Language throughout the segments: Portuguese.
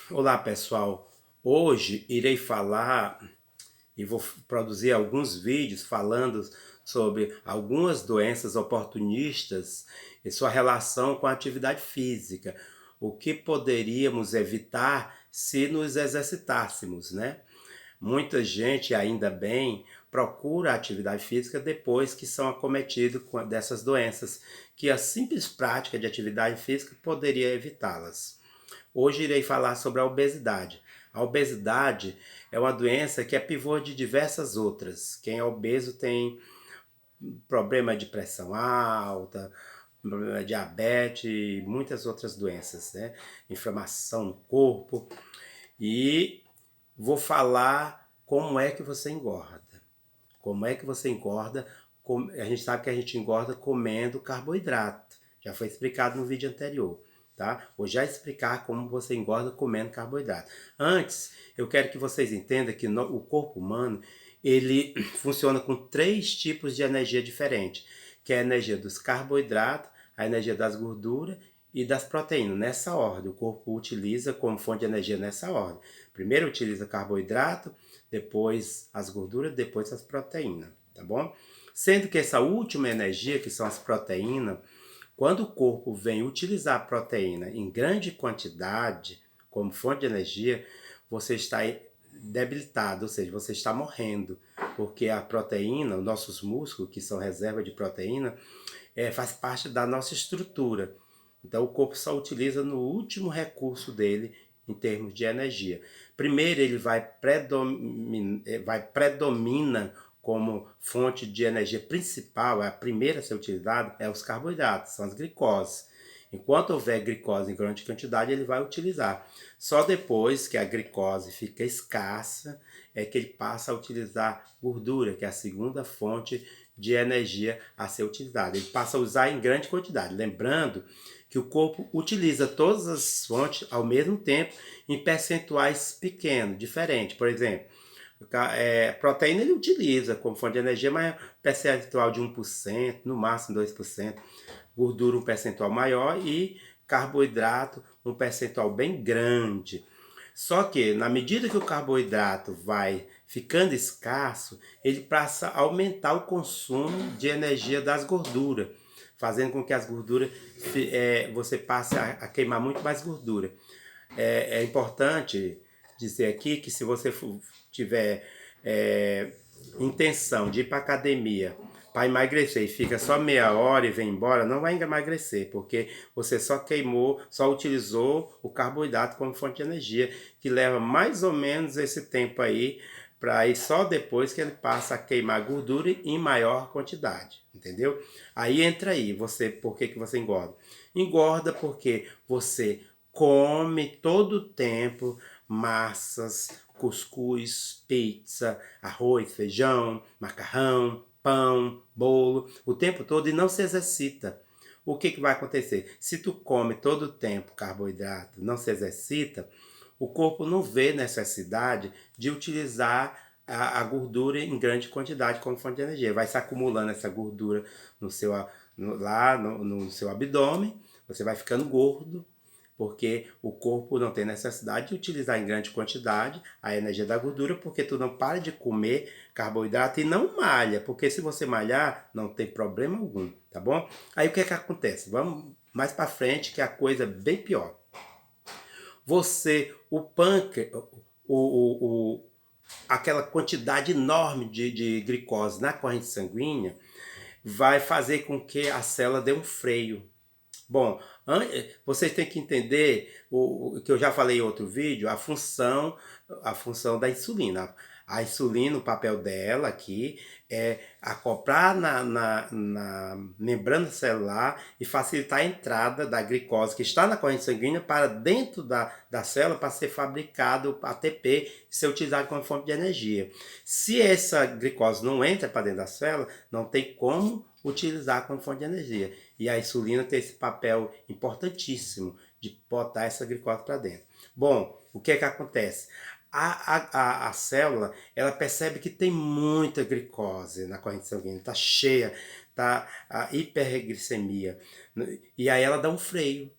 Olá pessoal, hoje irei falar e vou produzir alguns vídeos falando sobre algumas doenças oportunistas e sua relação com a atividade física. O que poderíamos evitar se nos exercitássemos, né? Muita gente, ainda bem, procura a atividade física depois que são acometidos dessas doenças, que a simples prática de atividade física poderia evitá-las. Hoje irei falar sobre a obesidade. A obesidade é uma doença que é pivô de diversas outras. Quem é obeso tem problema de pressão alta, problema de diabetes e muitas outras doenças, né? Inflamação no corpo. E vou falar como é que você engorda. Como é que você engorda? A gente sabe que a gente engorda comendo carboidrato. Já foi explicado no vídeo anterior, tá? Vou já explicar como você engorda comendo carboidrato. Antes, eu quero que vocês entendam que o corpo humano, ele funciona com três tipos de energia diferentes, que é a energia dos carboidratos, a energia das gorduras e das proteínas, nessa ordem. O corpo utiliza como fonte de energia nessa ordem. Primeiro utiliza carboidrato, depois as gorduras, depois as proteínas, tá bom? Sendo que essa última energia, que são as proteínas, quando o corpo vem utilizar a proteína em grande quantidade como fonte de energia, você está debilitado, ou seja, você está morrendo, porque a proteína, os nossos músculos, que são reserva de proteína, faz parte da nossa estrutura. Então o corpo só utiliza no último recurso dele em termos de energia. Primeiro ele vai predomina como fonte de energia principal, a primeira a ser utilizada é os carboidratos, são as glicoses. Enquanto houver glicose em grande quantidade, ele vai utilizar. Só depois que a glicose fica escassa, é que ele passa a utilizar gordura, que é a segunda fonte de energia a ser utilizada. Ele passa a usar em grande quantidade. Lembrando que o corpo utiliza todas as fontes ao mesmo tempo em percentuais pequenos, diferentes. Por exemplo, proteína ele utiliza como fonte de energia, mas percentual de 1%, no máximo 2%. Gordura um percentual maior e carboidrato um percentual bem grande. Só que, na medida que o carboidrato vai ficando escasso, ele passa a aumentar o consumo de energia das gorduras, fazendo com que as gorduras, você passe a queimar muito mais gordura. É importante dizer aqui que se você tiver intenção de ir para academia para emagrecer e fica só meia hora e vem embora, não vai emagrecer, porque você só queimou, só utilizou o carboidrato como fonte de energia, que leva mais ou menos esse tempo aí, para ir só depois que ele passa a queimar gordura em maior quantidade, entendeu? Aí entra aí, por que você engorda? Engorda porque você come todo o tempo massas, cuscuz, pizza, arroz, feijão, macarrão, pão, bolo, o tempo todo e não se exercita. O que vai acontecer? Se tu come todo o tempo carboidrato, não se exercita, o corpo não vê necessidade de utilizar a gordura em grande quantidade como fonte de energia. Vai se acumulando essa gordura no seu, no seu abdômen, você vai ficando gordo, porque o corpo não tem necessidade de utilizar em grande quantidade a energia da gordura, porque tu não para de comer carboidrato e não malha, porque se você malhar, não tem problema algum, tá bom? Aí o que é que acontece? Vamos mais para frente, que a coisa é bem pior. O pâncreas, aquela quantidade enorme de glicose na corrente sanguínea vai fazer com que a célula dê um freio. Bom, vocês têm que entender o que eu já falei em outro vídeo, a função da insulina. A insulina, o papel dela aqui é acoplar na membrana celular e facilitar a entrada da glicose que está na corrente sanguínea para dentro da célula para ser fabricado ATP e ser utilizado como fonte de energia. Se essa glicose não entra para dentro da célula, não tem como utilizar como fonte de energia. E a insulina tem esse papel importantíssimo de botar essa glicose para dentro. Bom, o que é que acontece? A célula, ela percebe que tem muita glicose na corrente sanguínea, está cheia, está a hiperglicemia. E aí ela dá um freio.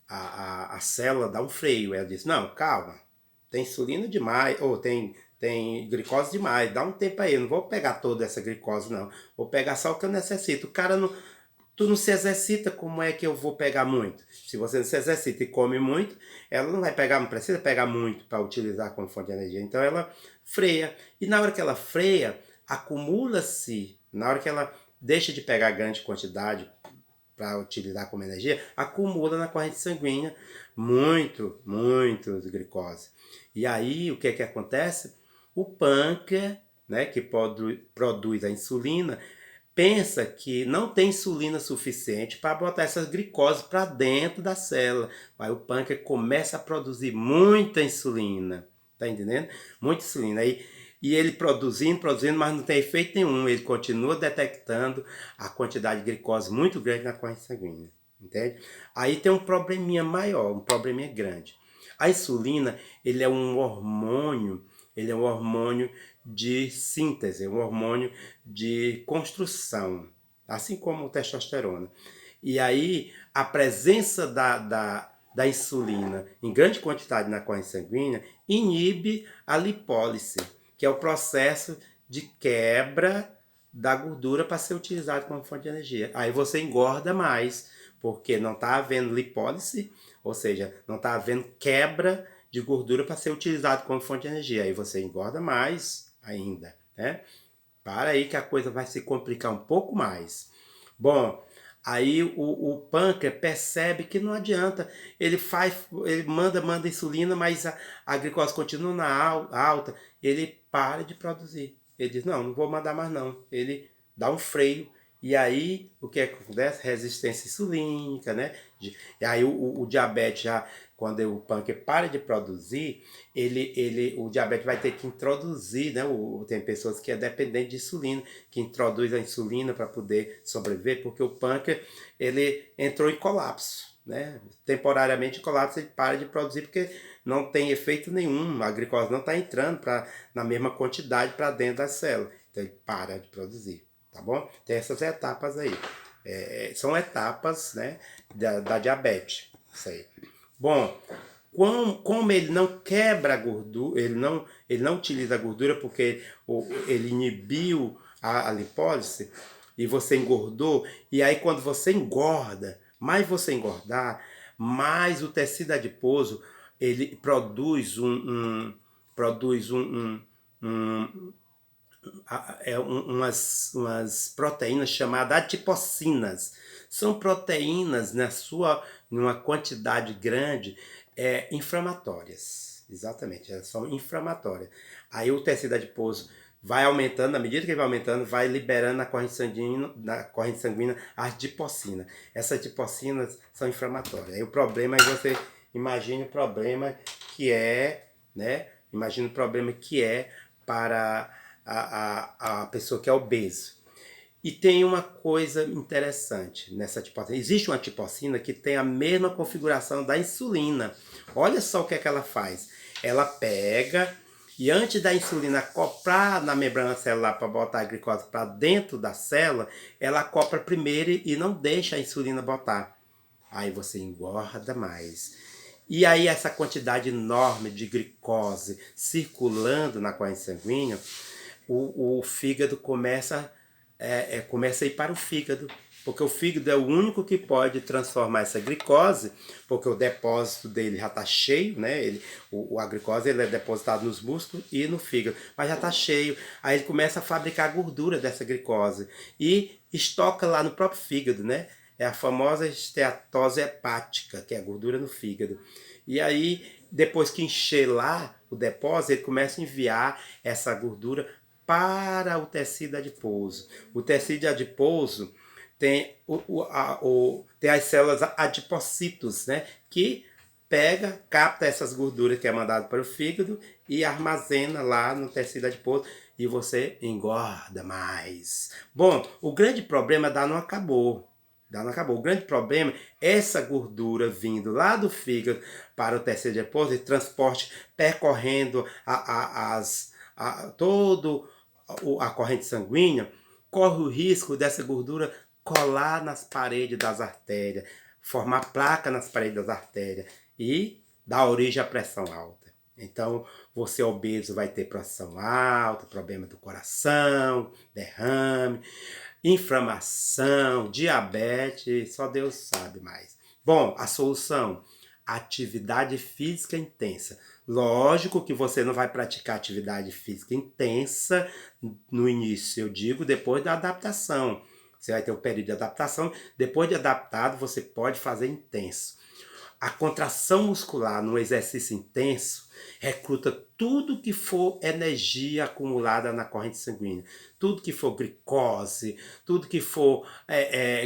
a célula dá um freio. Ela diz, não, calma, tem insulina demais, ou tem glicose demais, dá um tempo aí, eu não vou pegar toda essa glicose não, vou pegar só o que eu necessito. O cara não, tu não se exercita, como é que eu vou pegar muito? Se você não se exercita e come muito, ela não vai pegar, não precisa pegar muito para utilizar como fonte de energia. Então ela freia. E na hora que ela freia, acumula-se, na hora que ela deixa de pegar grande quantidade para utilizar como energia, acumula na corrente sanguínea muito glicose. E aí o que é que acontece? O pâncreas, né, que produz a insulina, pensa que não tem insulina suficiente para botar essas glicoses para dentro da célula. Aí o pâncreas começa a produzir muita insulina, tá entendendo? Muita insulina. E ele produzindo, mas não tem efeito nenhum. Ele continua detectando a quantidade de glicose muito grande na corrente sanguínea, entende? Aí tem um probleminha maior, um probleminha grande. A insulina, ele é um hormônio de síntese, é um hormônio de construção, assim como o testosterona. E aí, a presença da insulina em grande quantidade na corrente sanguínea inibe a lipólise, que é o processo de quebra da gordura para ser utilizado como fonte de energia. Aí você engorda mais, porque não está havendo lipólise, ou seja, não está havendo quebra de gordura para ser utilizado como fonte de energia. Aí você engorda mais ainda, né? Para aí que a coisa vai se complicar um pouco mais. Bom, aí o pâncreas percebe que não adianta. Ele manda insulina, mas a glicose continua alta. Ele para de produzir. Ele diz, não vou mandar mais não. Ele dá um freio. E aí, o que acontece? Resistência insulínica, né? E aí o diabetes já, quando o pâncreas para de produzir, o diabetes vai ter que introduzir, né? Tem pessoas que é dependente de insulina, que introduz a insulina para poder sobreviver, porque o pâncreas, ele entrou em colapso, né? Temporariamente em colapso, ele para de produzir porque não tem efeito nenhum, a glicose não está entrando na mesma quantidade para dentro da célula, então ele para de produzir, tá bom? Tem essas etapas aí. São etapas, né, da diabetes. Isso aí. Bom, como ele não quebra a gordura, ele não utiliza a gordura porque ele inibiu a lipólise e você engordou, e aí quando você engorda, mais você engordar, mais o tecido adiposo ele produz umas proteínas chamadas adipocinas. São proteínas numa quantidade grande inflamatórias. Exatamente, elas são inflamatórias. Aí o tecido adiposo vai aumentando, na medida que ele vai aumentando, vai liberando na corrente sanguínea a adipocina. Essas adipocinas são inflamatórias. Aí o problema é você imagine o problema que é, né? Imagine o problema que é para a pessoa que é obeso. E tem uma coisa interessante nessa tipocina. Existe uma tipocina que tem a mesma configuração da insulina. Olha só o que é que ela faz. Ela pega e antes da insulina acoplar na membrana celular para botar a glicose para dentro da célula, ela acopla primeiro e não deixa a insulina botar. Aí você engorda mais. E aí essa quantidade enorme de glicose circulando na corrente sanguínea, o fígado começa a ir para o fígado, porque o fígado é o único que pode transformar essa glicose, porque o depósito dele já está cheio, né? A glicose ele é depositada nos músculos e no fígado, mas já está cheio. Aí ele começa a fabricar gordura dessa glicose e estoca lá no próprio fígado, né? É a famosa esteatose hepática, que é a gordura no fígado. E aí, depois que encher lá o depósito, ele começa a enviar essa gordura para o tecido adiposo. O tecido adiposo tem, tem as células adipocitos, né? Que capta essas gorduras que é mandado para o fígado e armazena lá no tecido adiposo e você engorda mais. Bom, o grande problema da não acabou. Não acabou. O grande problema é essa gordura vindo lá do fígado para o tecido adiposo e transporte percorrendo todo a corrente sanguínea, corre o risco dessa gordura colar nas paredes das artérias, formar placa nas paredes das artérias e dar origem à pressão alta. Então, você obeso vai ter pressão alta, problema do coração, derrame, inflamação, diabetes, só Deus sabe mais. Bom, a solução: atividade física intensa. Lógico que você não vai praticar atividade física intensa no início, eu digo depois da adaptação. Você vai ter um período de adaptação, depois de adaptado você pode fazer intenso. A contração muscular no exercício intenso recruta tudo que for energia acumulada na corrente sanguínea, tudo que for glicose, tudo que for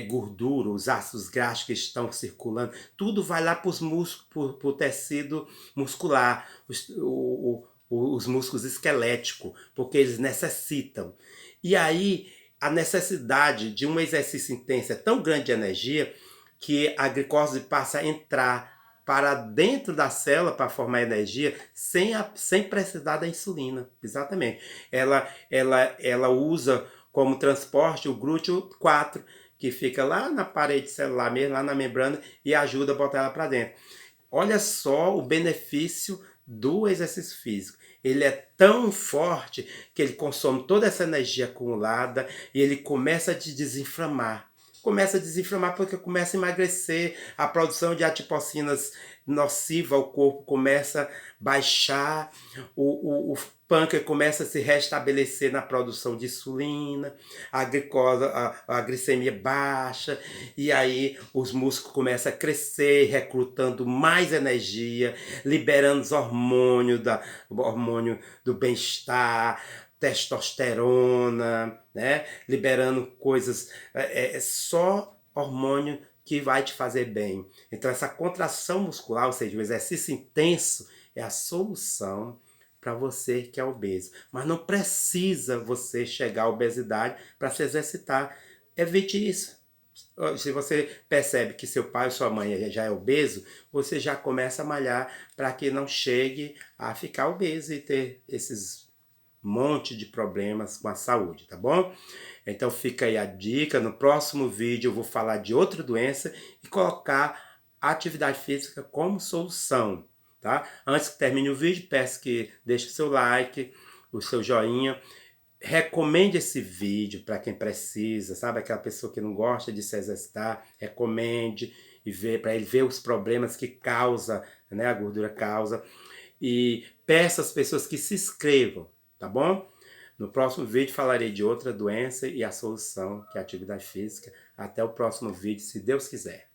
gordura, os ácidos graxos que estão circulando, tudo vai lá para os músculos, para o tecido muscular, os músculos esqueléticos, porque eles necessitam. E aí a necessidade de um exercício intenso é tão grande de energia que a glicose passa a entrar para dentro da célula para formar energia sem precisar da insulina. Exatamente. Ela usa como transporte o glúteo 4, que fica lá na parede celular mesmo, lá na membrana, e ajuda a botar ela para dentro. Olha só o benefício do exercício físico. Ele é tão forte que ele consome toda essa energia acumulada e ele começa a te desinflamar. Começa a desinflamar porque começa a emagrecer, a produção de adipocinas nociva ao corpo começa a baixar, o pâncreas começa a se restabelecer na produção de insulina, a glicose, a glicemia baixa, e aí os músculos começam a crescer, recrutando mais energia, liberando os hormônios, o hormônio do bem-estar, testosterona, né? Liberando coisas, só hormônio que vai te fazer bem. Então essa contração muscular, ou seja, o exercício intenso, é a solução para você que é obeso. Mas não precisa você chegar à obesidade para se exercitar. Evite isso. Se você percebe que seu pai ou sua mãe já é obeso, você já começa a malhar para que não chegue a ficar obeso e ter esses monte de problemas com a saúde, tá bom? Então fica aí a dica. No próximo vídeo eu vou falar de outra doença e colocar a atividade física como solução, tá? Antes que termine o vídeo, peço que deixe o seu like, o seu joinha. Recomende esse vídeo para quem precisa, sabe? Aquela pessoa que não gosta de se exercitar, recomende e para ele ver os problemas que causa, né? A gordura causa. E peço às pessoas que se inscrevam, tá bom? No próximo vídeo falarei de outra doença e a solução, que é a atividade física. Até o próximo vídeo, se Deus quiser.